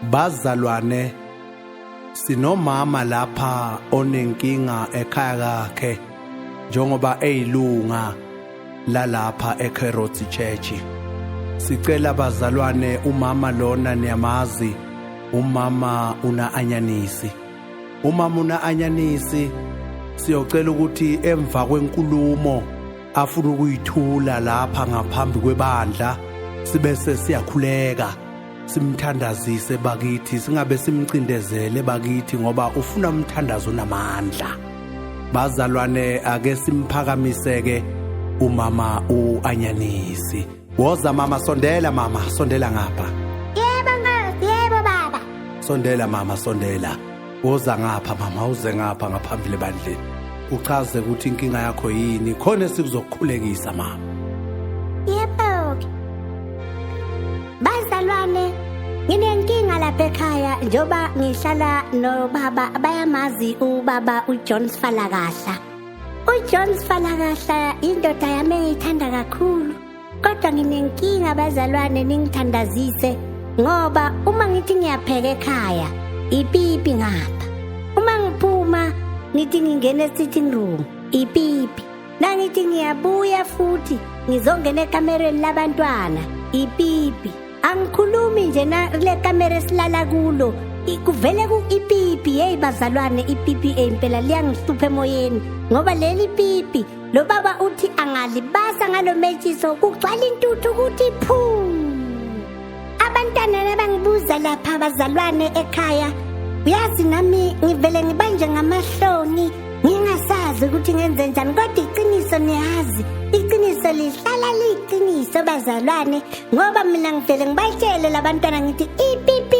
Bazalwane, sinomama lapha onenkinga ekhaya kakhe njengoba eyilunga lalapha eKheroti Church. Sicela bazalwane, umama lona niyamazi, umama una-anyanisi. Umama una-anyanisi siyocela ukuthi emva kwenkulumo afuna ukuyithula lapha ngaphambi kwebandla sibese siyakhuleka simthandazise bakithi, singabe simcindezele bakithi ngoba ufuna umthandazo onamandla. Bazalwane, ake simphakamiseke umama u-anyanisi. Woza mama, sondela mama, sondela ngapha. Yebo baba. Sondela mama, sondela. Woza ngapha mama, uze ngapha ngaphambili ebandleni. Uchaze ukuthi inkinga yakho yini, khona sikuzokukhulekisa mama. Yebo. Bazalwane, nginenkinga lapha ekhaya njoba ngihlala nobaba bayamazi ubaba uJohn Sifalakahla. uJohn Sifalakahla indoda yami engiyithanda kakhulu. Kodwa nginenkinga bazalwane, ningithandazise ngoba uma ngithi ngiyapheka ekhaya ipipi ngapha. Uma ngiphuma ngithi ngingena e-sitting room ipipi. Nangithi ngiyabuya futhi ngizongena ekamereni labantwana ipipi. Angikhulumi nje na le kamera esilala kulo kuvele ku ipipi. Hey bazalwane, ipipi impela liyangihlupha emoyeni ngoba leli pipi lo baba uthi angalibasa ngalo metshiso kugcwala intuthu ukuthi phu. Abantwana abangibuza lapha bazalwane ekhaya, uyazi nami ngivele ngibanje ngamahloni ngingasazi ukuthi ngenze njani, kodwa iqiniso niyazi, iqiniso lihlala liqiniso bazalwane, ngoba mina ngivele ngibatshele labantwana ngithi ipipi